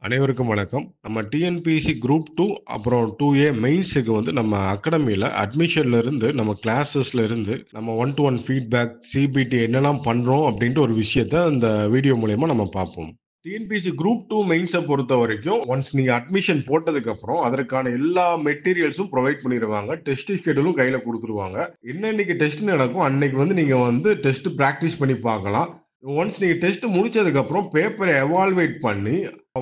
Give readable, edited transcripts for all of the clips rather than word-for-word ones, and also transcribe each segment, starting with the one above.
அனைவருக்கும் வணக்கம். நம்ம டிஎன்பிஎஸ்சி குரூப் 2 அப்புறம் 2A மெயின்ஸுக்கு வந்து நம்ம அகாடமியில அட்மிஷன்ல இருந்து, நம்ம கிளாஸஸ்ல இருந்து, நம்ம one to one feedback, CBT என்னலாம் பண்றோம் அப்படின்ட்டு ஒரு விஷயத்த இந்த வீடியோ மூலியமா நம்ம பார்ப்போம். டிஎன்பிஎஸ்சி குரூப் 2 மெயின்ஸ பொறுத்தவரைக்கும், ஒன்ஸ் நீங்க அட்மிஷன் போட்டதுக்கப்புறம், அதற்கான எல்லா மெட்டீரியல்ஸும் ப்ரொவைட் பண்ணிருவாங்க. டெஸ்ட் ஷெட்யூலும் கையில குடுத்துருவாங்க. என்னன்னைக்கு டெஸ்ட் நடக்கும், அன்னைக்கு வந்து நீங்க வந்து டெஸ்ட் பிராக்டிஸ் பண்ணி பார்க்கலாம். ஒன்ஸ் நீங்க டெஸ்ட் முடிச்சதுக்கப்புறம் பேப்பர எவால்வேட் பண்ணி,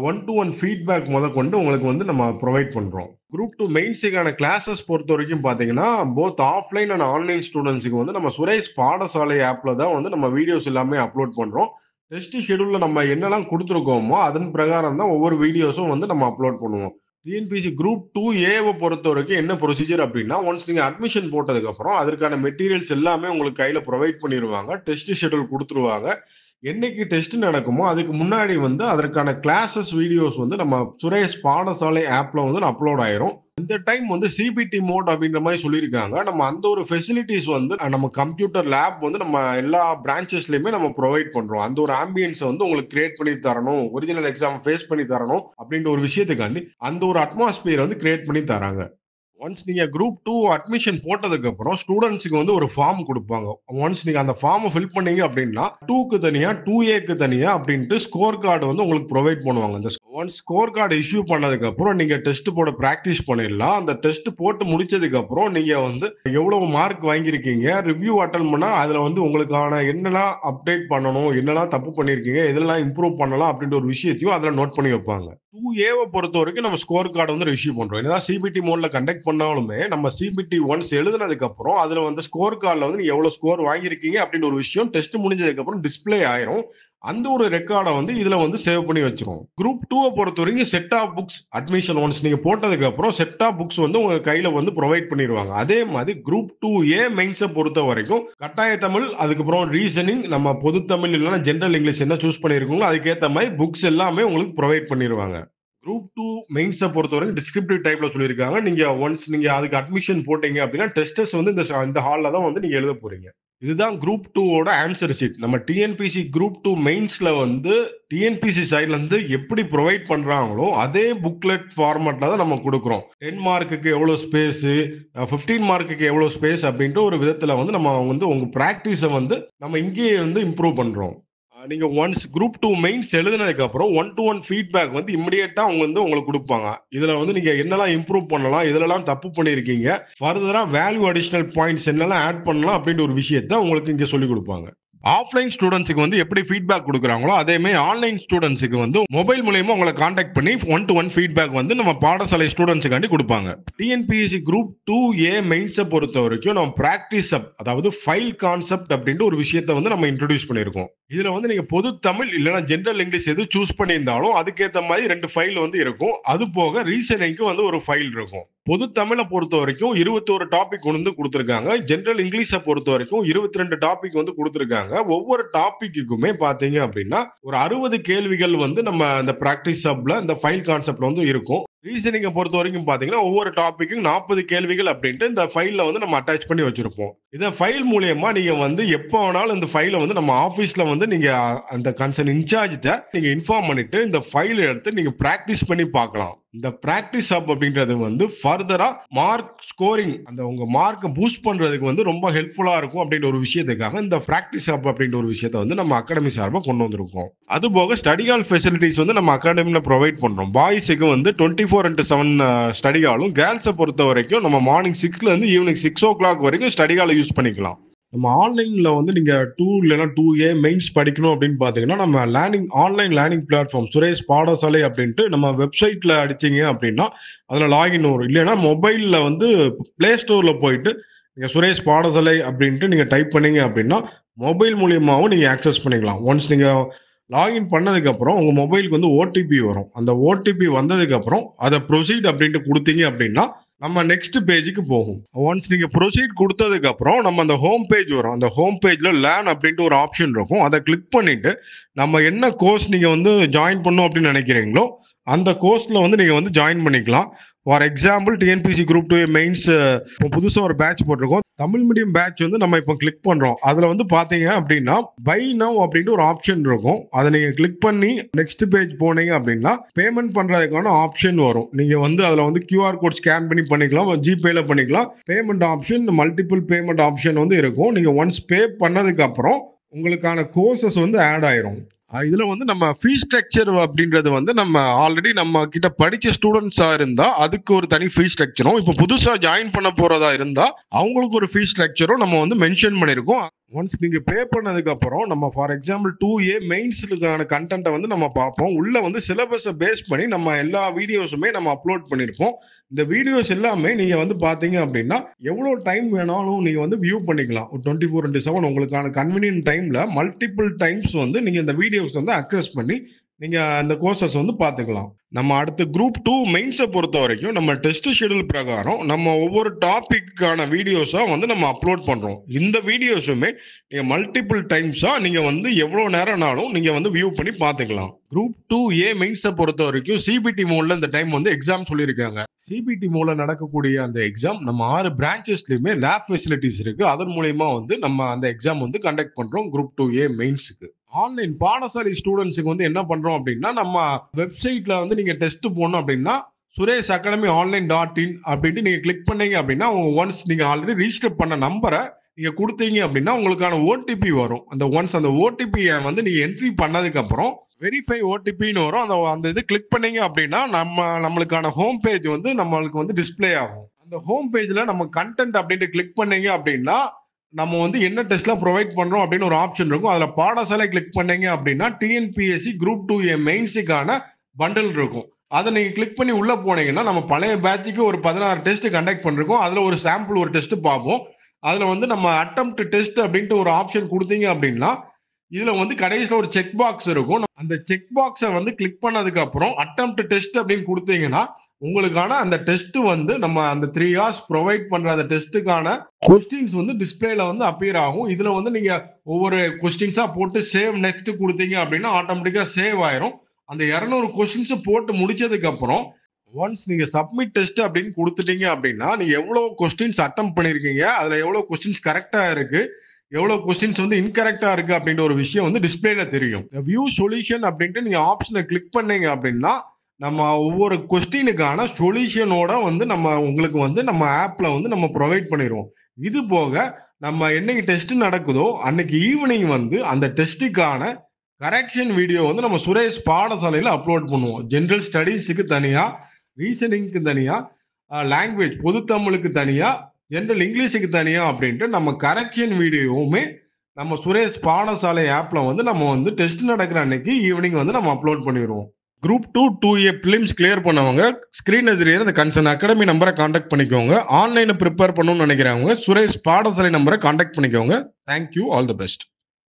ஒன் டூ ஒன் ஃபீட்பேக் மொதற்கொண்டு உங்களுக்கு வந்து நம்ம ப்ரொவைட் பண்றோம். குரூப் 2 மெயின்ஸுக்கான கிளாஸஸ் பொறுத்தவரைக்கும் பார்த்தீங்கன்னா, போத் ஆஃப்லைன் அண்ட் ஆன்லைன் ஸ்டூடண்ட்ஸ்க்கு வந்து நம்ம சுரேஷ் பாடசாலை ஆப்ல தான் வந்து நம்ம வீடியோஸ் எல்லாமே அப்லோட் பண்றோம். டெஸ்ட் ஷெட்யூல்ல நம்ம என்னலாம் குடுத்துருக்கோமோ, அதன் பிரகாரம் தான் ஒவ்வொரு வீடியோஸும் வந்து நம்ம அப்லோட் பண்ணுவோம். டிஎன்பிஎஸ்சி குரூப் 2ஏவ பொறுத்தவரைக்கும் என்ன ப்ரொசீஜர் அப்டின்னா, ஒன்ஸ் நீங்க அட்மிஷன் போட்டதுக்கப்புறம், அதற்கான மெட்டீரியல்ஸ் எல்லாமே உங்களுக்கு கையில ப்ரொவைட் பண்ணிருவாங்க. டெஸ்ட் ஷெட்யூல் குடுத்துருவாங்க. என்னைக்கு டெஸ்ட் நடக்குமோ, அதுக்கு முன்னாடி வந்து அதற்கான கிளாஸஸ் வீடியோஸ் வந்து நம்ம சுரேஷ் பாடசாலை ஆப்ல வந்து அப்லோட் ஆயிரும். இந்த டைம் வந்து சிபிடி மோட் அப்படின்ற மாரி சொல்லியிருக்காங்க. நம்ம அந்த ஒரு ஃபெசிலிட்டீஸ் வந்து நம்ம கம்ப்யூட்டர் லேப் வந்து நம்ம எல்லா பிரான்ச்சஸ்லயுமே நம்ம ப்ரொவைட் பண்றோம். அந்த ஒரு ஆம்பியன்ஸ வந்து உங்களுக்கு கிரியேட் பண்ணி தரணும். ஒரிஜினல் எக்ஸாம் ஃபேஸ் பண்ணி தரணும் அப்படின்ற ஒரு விஷயத்துக்காண்டி, அந்த ஒரு அட்மாஸ்பியர் வந்து கிரியேட் பண்ணி தராங்க. ஒன்ஸ் நீங்க குரூப் 2 அட்மிஷன் போட்டதுக்கப்புறம், ஸ்டூடண்ட்ஸ்க்கு வந்து ஒரு ஃபார்ம் குடுப்பாங்க. ஒன்ஸ் நீங்க அந்த ஃபார்ம ஃபில் பண்ணீங்க அப்டின்னா, 2க்கு தனியா, 2ஏக்கு தனியா அப்டின்ட்டு ஸ்கோர் கார்டு வந்து உங்களுக்கு ப்ரொவைட் பண்ணுவாங்க. அந்த ஒன்ஸ் ஸ்கோர் கார்டு இஷ்யூ பண்ணதுக்கப்புறம், நீங்க டெஸ்ட் போட பிராக்டிஸ் பண்ணிடலாம். அந்த டெஸ்ட் போட்டு முடிச்சதுக்கப்புறம், நீங்க வந்து எவ்வளவு மார்க் வாங்கியிருக்கீங்க, ரிவ்யூ அட்டெண்ட் பண்ணா, அதுல வந்து உங்களுக்கான என்னலாம் அப்டேட் பண்ணணும், என்னலாம் தப்பு பண்ணியிருக்கீங்க, எதெல்லாம் இம்ப்ரூவ் பண்ணலாம் அப்டின்ற ஒரு விஷயத்தையும் அதுல நோட் பண்ணி வைப்பாங்க. 2ஏவ பொறுத்தவரைக்கும் நம்ம ஸ்கோர் கார்டு வந்து ரிசீவ் பண்றோம். என்னதான் சிபிடி மோட்ல கண்டக்ட் பண்ணாலுமே, நம்ம சிபிடி ஒன்ஸ் எழுதுனதுக்கு அப்புறம், அதுல வந்து ஸ்கோர் கார்ட்ல வந்து நீங்க எவ்வளவு ஸ்கோர் வாங்கியிருக்கீங்க அப்படின்னு ஒரு விஷயம் டெஸ்ட் முடிஞ்சதுக்கு அப்புறம் டிஸ்ப்ளே ஆயிரும். அந்த ஒரு ரெக்கார்ட வந்து இதுல வந்து சேவ் பண்ணி வச்சுருவோம். குரூப் 2வ பொறுத்தவரைக்கும் set of books admission once நீங்க போட்டதுக்கு அப்புறம் செட் ஆஃப் புக்ஸ் வந்து உங்க கையில வந்து ப்ரொவைட் பண்ணிருவாங்க. அதே மாதிரி குரூப் 2ஏ மெயின்ஸ பொறுத்தவரைக்கும் கட்டாய தமிழ், அதுக்கப்புறம் ரீசனிங், நம்ம பொது தமிழ் இல்லன்னா ஜெனரல் இங்கிலீஷ் என்ன சூஸ் பண்ணியிருக்கீங்களோ அதுக்கேத்த மாரி புக்ஸ் எல்லாமே உங்களுக்கு ப்ரொவைட் பண்ணிருவாங்க. குரூப் 2 மெயின்ஸ பொறுத்தவரைக்கும் டிஸ்கிரிப்டிவ் டைப்ல சொல்லியிருக்காங்க. நீங்க ஒன்ஸ் நீங்க அதுக்கு அட்மிஷன் போட்டீங்க அப்படின்னா, டெஸ்டர்ஸ் வந்து இந்த ஹால்ல தான் வந்து நீங்க எழுத போறீங்க. இதுதான் குரூப் 2வோட ஆன்சர் ஷீட். நம்ம டிஎன்பிஎஸ்சி குரூப் 2 மெயின்ஸ்ல வந்து டிஎன்பிஎஸ்சி சைட்ல இருந்து எப்படி ப்ரொவைட் பண்றாங்களோ, அதே புக்லெட் ஃபார்மட்ல தான் நம்ம குடுக்குறோம். 10 மார்க்குக்கு எவ்வளோ ஸ்பேஸு, 15 மார்க்குக்கு எவ்வளோ ஸ்பேஸ் அப்படின்ட்டு ஒரு விதத்துல வந்து நம்ம வந்து உங்க பிராக்டிஸ வந்து நம்ம இங்கேயே வந்து இம்ப்ரூவ் பண்றோம். நீங்க ஒன்ஸ் குரூப் 2 மெயின்ஸ் எழுதுனதுக்கு அப்புறம் ஒன் டூ ஒன் ஃபீட்பேக் வந்து இமிடியேட்டா அவங்க வந்து உங்களுக்கு குடுப்பாங்க. இதுல வந்து நீங்க என்னலாம் இம்ப்ரூவ் பண்ணலாம், எதுலலாம் தப்பு பண்ணியிருக்கீங்க, ஃபர்தரா வேல்யூ அடிஷனல் பாயிண்ட்ஸ் என்னலாம் ஆட் பண்ணலாம் அப்படின்ற ஒரு விஷயத்த உங்களுக்கு இங்க சொல்லிக் குடுப்பாங்க. ஆஃப்லைன் ஸ்டூடண்ட்ஸ்க்கு வந்து எப்படி ஃபீட்பேக் குடுக்குறாங்களோ, அதே மாரி ஆன்லைன் ஸ்டூடண்ட்ஸ்க்கு வந்து மொபைல் மூலியமா உங்கள கான்டாக்ட் பண்ணி ஒன் டூ ஒன் ஃபீட்பேக் வந்து நம்ம பாடசாலை ஸ்டூடண்ட்ஸ்க்காண்டி குடுப்பாங்க. டிஎன்பிஎஸ்சி குரூப் 2ஏ மெயின்ஸ பொறுத்தவரைக்கும் நம்ம பிராக்டிஸ் அதாவது ஃபைல் கான்செப்ட் அப்படின்ட்டு ஒரு விஷயத்த வந்து நம்ம இன்ட்ரோடியூஸ் பண்ணியிருக்கோம். இதுல வந்து நீங்க பொது தமிழ் இல்லன்னா ஜெனரல் இங்கிலீஷ் எது சூஸ் பண்ணியிருந்தாலும் அதுக்கேத்த மாரி 2 ஃபைல் வந்து இருக்கும். அது போக ரீசனிங்க்கு வந்து ஒரு ஃபைல் இருக்கும். பொது தமிழ பொறுத்தவரைக்கும் 21 டாபிக் வந்து குடுத்திருக்காங்க. ஜெனரல் இங்கிலீஷ பொறுத்தவரைக்கும் 22 டாபிக் வந்து குடுத்திருக்காங்க. ஒவ்வொரு டாபிக்குக்குமே பார்த்தீங்க அப்படின்னா, ஒரு 60 கேள்விகள் வந்து நம்ம அந்த பிராக்டிஸ் சப்ல இந்த ஃபைல் கான்செப்ட்ல வந்து இருக்கும். ரீசனிங்க பொறுத்தவரைக்கும் பார்த்தீங்கன்னா, ஒவ்வொரு டாபிக்கும் 40 கேள்விகள் அப்படின்ட்டு இந்த ஃபைல்ல வந்து நம்ம அட்டாச் பண்ணி வச்சிருப்போம். இத ஃபைல் மூலியமா நீங்க வந்து எப்ப வேணாலும் இந்த ஃபைல வந்து நம்ம ஆபீஸ்ல வந்து நீங்க அந்த கன்சர்ன் இன்சார்ஜ்ட்ட நீங்க இன்ஃபார்ம் பண்ணிட்டு, இந்த ஃபைல எடுத்து நீங்க பிராக்டிஸ் பண்ணி பார்க்கலாம். இந்த பிராக்டிஸ் ஹப் அப்படின்றது வந்து ஃபர்தரா மார்க் ஸ்கோரிங் அந்த உங்க மார்க்க பூஸ்ட் பண்றதுக்கு வந்து ரொம்ப ஹெல்ப்ஃபுல்லா இருக்கும் அப்படின்ற ஒரு விஷயத்துக்காக இந்த பிராக்டிஸ் ஹப் அப்படின்ற ஒரு விஷயத்த வந்து நம்ம அகாடமி சார்பா கொண்டு வந்திருக்கோம். அதுபோக ஸ்டடி ஹால் ஃபெசிலிட்டிஸ் வந்து நம்ம அகாடமில ப்ரொவைட் பண்றோம். பாய்ஸுக்கு வந்து 24x7 ஸ்டடி ஹாலும், கேர்ள்ஸ பொறுத்தவரைக்கும் நம்ம மார்னிங் 6ல இருந்து ஈவினிங் 6:00 வரைக்கும் ஸ்டடி ஹால யூஸ் பண்ணிக்கலாம். நம்ம ஆன்லைன்ல வந்து நீங்க 2 இல்லன்னா 2ஏ மெயின்ஸ் படிக்கணும் அப்படின்னு பார்த்தீங்கன்னா, நம்ம ஆன்லைன் லேர்னிங் பிளாட்ஃபார்ம் சுரேஷ் பாடசாலை அப்படின்ட்டு நம்ம வெப்சைட்ல அடிச்சீங்க அப்படின்னா, அதுல லாகின் வரும். இல்லைன்னா மொபைல்ல வந்து Play Storeல போயிட்டு நீங்க சுரேஷ் பாடசாலை அப்படின்ட்டு நீங்க டைப் பண்ணீங்க அப்படின்னா, மொபைல் மூலியமாவும் நீங்க ஆக்சஸ் பண்ணிக்கலாம். ஒன்ஸ் நீங்க லாகின் பண்ணதுக்கப்புறம் உங்க மொபைலுக்கு வந்து ஓடிபி வரும். அந்த ஓடிபி வந்ததுக்கப்புறம் அத ப்ரொசீட் அப்படின்ட்டு குடுத்தீங்க அப்படின்னா, நம்ம நெக்ஸ்ட் பேஜ்க்கு போகும். ஒன்ஸ் நீங்க ப்ரொசீட் குடுத்ததுக்கப்புறம் நம்ம அந்த ஹோம் பேஜ் வரும். அந்த ஹோம் பேஜ்ல லேர்ன் அப்படின்ட்டு ஒரு ஆப்ஷன் இருக்கும். அத கிளிக் பண்ணிட்டு, நம்ம என்ன கோர்ஸ் நீங்க வந்து ஜாயின் பண்ணணும் அப்படின்னு நினைக்கிறீங்களோ, அந்த கோர்ஸ்ல வந்து நீங்க வந்து ஜாயின் பண்ணிக்கலாம். For example TNPSC group 2 mains புதுசா ஒரு பேட்ச் போட்டிருக்கோம். தமிழ் மீடியம் பேட்ச் வந்து நம்ம இப்போ கிளிக் பண்றோம். அதுல வந்து பார்த்தீங்க அப்படின்னா, பை நவ் அப்படின்ட்டு ஒரு ஆப்ஷன் இருக்கும். அத நீங்க கிளிக் பண்ணி நெக்ஸ்ட் பேஜ் போனீங்க அப்படின்னா, பேமெண்ட் பண்றதுக்கான ஆப்ஷன் வரும். நீங்க வந்து அதுல வந்து கியூஆர் கோட் ஸ்கேன் பண்ணி பண்ணிக்கலாம். ஜிபேல பண்ணிக்கலாம். Payment option, multiple payment option வந்து இருக்கும். நீங்க ஒன்ஸ் பே பண்ணதுக்கு அப்புறம் உங்களுக்கான கோர்சஸ் வந்து ஆட் ஆயிரும். இதுல வந்து நம்ம ஃபீஸ் ஸ்ட்ரக்சர் அப்படின்றது வந்து நம்ம ஆல்ரெடி நம்ம கிட்ட படிச்ச ஸ்டூடெண்ட்ஸா இருந்தா அதுக்கு ஒரு தனி ஃபீஸ் ஸ்ட்ரக்சரும், இப்போ புதுசா ஜாயின் பண்ண போறதா இருந்தா அவங்களுக்கு ஒரு ஃபீஸ் ஸ்ட்ரக்சரும் நம்ம வந்து மென்ஷன் பண்ணியிருக்கோம். ஒன்ஸ் நீங்க பே பண்ணதுக்கு அப்புறம் நம்ம ஃபார் எக்ஸாம்பிள் 2A மெயின்ஸ்க்கான கண்டென்ட்டை வந்து நம்ம பார்ப்போம். உள்ள வந்து சிலபஸை பேஸ் பண்ணி நம்ம எல்லா வீடியோஸுமே நம்ம அப்லோட் பண்ணியிருப்போம். இந்த வீடியோஸ் எல்லாமே நீங்க வந்து பார்த்தீங்க அப்படின்னா, எவ்வளோ டைம் வேணாலும் நீங்க வந்து வியூ பண்ணிக்கலாம். ஒரு 24/7 உங்களுக்கான கன்வீனியன்ட் டைம்ல மல்டிபிள் டைம்ஸ் வந்து நீங்க இந்த வீடியோஸ் வந்து அக்சஸ் பண்ணி நீங்க அந்த கோர்சஸ் வந்து பார்த்துக்கலாம். நம்ம அடுத்து குரூப் 2 மெயின்ஸை பொறுத்த வரைக்கும் நம்ம டெஸ்ட் ஷெட்யூல் பிரகாரம் நம்ம ஒவ்வொரு டாபிக்கான வீடியோஸா வந்து நம்ம அப்லோட் பண்றோம். இந்த வீடியோஸுமே நீங்க மல்டிபிள் டைம்ஸா நீங்க வந்து எவ்வளவு நேரம்னாலும் நீங்க வந்து வியூ பண்ணி பார்த்துக்கலாம். குரூப் 2A மெயின்ஸை பொறுத்த வரைக்கும் சிபிடி மோட்ல இந்த டைம் வந்து எக்ஸாம் சொல்லியிருக்காங்க. சிபிடி மோட்ல நடக்கக்கூடிய அந்த எக்ஸாம் நம்ம 6 பிரான்ச்சஸ்லயுமே லேப் ஃபெசிலிட்டிஸ் இருக்கு. அதன் மூலயமா வந்து நம்ம அந்த எக்ஸாம் வந்து கண்டக்ட் பண்றோம் குரூப் 2A மெயின்ஸுக்கு. ஆன்லைன் பாடசாலை ஸ்டூடெண்ட்ஸுக்கு வந்து என்ன பண்றோம் அப்படின்னா, நம்ம வெப்சைட்ல வந்து நீங்க டெஸ்ட் போடணும் அப்படின்னா Suresh academy online dot in அப்படின்ட்டு நீங்க கிளிக் பண்ணீங்க அப்படின்னா ஒன்ஸ் நீங்க ஆல்ரெடி ரிஜிஸ்டர் பண்ண நம்பரை நீங்க கொடுத்தீங்க அப்படின்னா உங்களுக்கான ஓடிபி வரும். அந்த ஒன்ஸ் அந்த ஓடிபியை வந்து நீங்க என்ட்ரி பண்ணதுக்கு அப்புறம் வெரிஃபை ஓடிபின்னு வரும். அந்த இது கிளிக் பண்ணீங்க அப்படின்னா நம்மளுக்கான ஹோம் பேஜ் வந்து நம்மளுக்கு வந்து டிஸ்ப்ளே ஆகும். அந்த ஹோம் பேஜ்ல நம்ம கண்டென்ட் அப்படின்ட்டு கிளிக் பண்ணீங்க அப்படின்னா நம்ம வந்து என்ன டெஸ்ட்லாம் ப்ரொவைட் பண்றோம் அப்படின்னு ஒரு ஆப்ஷன் இருக்கும். அதுல பாடசாலை கிளிக் பண்ணீங்க அப்படின்னா டிஎன்பிஎஸ்சி குரூப் 2A மெயின்ஸுக்கான பண்டல் இருக்கும். அதை நீங்க கிளிக் பண்ணி உள்ள போனீங்கன்னா நம்ம பழைய பேட்சுக்கு ஒரு 16 டெஸ்ட் கண்டக்ட் பண்ணிருக்கோம். அதுல ஒரு சாம்பிள் ஒரு டெஸ்ட் பார்ப்போம். அதுல வந்து நம்ம அட்டெம்ப்ட் டெஸ்ட் அப்படின்ட்டு ஒரு ஆப்ஷன் கொடுத்தீங்க அப்படின்னா இதுல வந்து கடைசியில ஒரு செக் பாக்ஸ் இருக்கும். அந்த செக் பாக்ஸை வந்து கிளிக் பண்ணதுக்கு அப்புறம் அட்டெம்ப்ட் டெஸ்ட் அப்படின்னு கொடுத்தீங்கன்னா உங்களுக்கான அந்த டெஸ்ட் வந்து நம்ம அந்த 3 hours ப்ரொவைட் பண்ற அந்த டெஸ்ட்டுக்கான கொஸ்டின்ஸ் வந்து டிஸ்பிளேல வந்து அப்பியர் ஆகும். இதுல வந்து நீங்க ஒவ்வொரு கொஸ்டின்ஸா போட்டு சேவ் நெக்ஸ்ட் கொடுத்தீங்க அப்படின்னா ஆட்டோமேட்டிக்கா சேவ் ஆயிரும். அந்த 200 கொஸ்டின்ஸ் போட்டு முடிச்சதுக்கு அப்புறம் ஒன்ஸ் நீங்க சப்மிட் டெஸ்ட் அப்படின்னு கொடுத்துட்டீங்க அப்படின்னா நீங்க எவ்வளவு கொஸ்டின்ஸ் அட்டெம்ப்ட் பண்ணிருக்கீங்க, அதுல எவ்வளவு கொஸ்டின்ஸ் கரெக்டா இருக்கு, எவ்வளவு கொஸ்டின்ஸ் வந்து இன்கரெக்டா இருக்கு அப்படின்ற ஒரு விஷயம் வந்து டிஸ்பிளேல தெரியும். வியூ சொல்யூஷன் அப்படின்ட்டு நீங்க ஆப்ஷனை கிளிக் பண்ணீங்க அப்படின்னா நம்ம ஒவ்வொரு கொஸ்டினுக்கான சொல்யூஷனோட வந்து நம்ம உங்களுக்கு வந்து நம்ம ஆப்ல வந்து நம்ம ப்ரொவைட் பண்ணிடுவோம். இது போக நம்ம என்னைக்கு டெஸ்ட் நடக்குதோ அன்னைக்கு ஈவினிங் வந்து அந்த டெஸ்ட்டுக்கான கரெக்ஷன் வீடியோ வந்து நம்ம சுரேஷ் பாடசாலையில் அப்லோட் பண்ணுவோம். ஜென்ரல் ஸ்டடீஸுக்கு தனியா, ரீசனிங்க்கு தனியா, லாங்குவேஜ் பொது தமிழுக்கு தனியா, ஜென்ரல் இங்கிலீஷுக்கு தனியா அப்படின்ட்டு நம்ம கரெக்ஷன் வீடியோவுமே நம்ம சுரேஷ் பாடசாலை ஆப்ல வந்து நம்ம வந்து டெஸ்ட் நடக்கிற அன்னைக்கு ஈவினிங் வந்து நம்ம அப்லோட் பண்ணிடுவோம். குரூப் 2 2A பிலிம்ஸ் கிளியர் பண்ணவங்க ஸ்கிரீன் எதிரே அந்த கன்சர்ன் அகாடமி நம்பரை காண்டாக்ட் பண்ணிக்கோங்க. ஆன்லைனை ப்ரிப்பேர் பண்ணணும்னு நினைக்கிறவங்க சுரேஷ் பாடசாலை நம்பரை காண்டாக்ட் பண்ணிக்கோங்க. Thank you, all the best.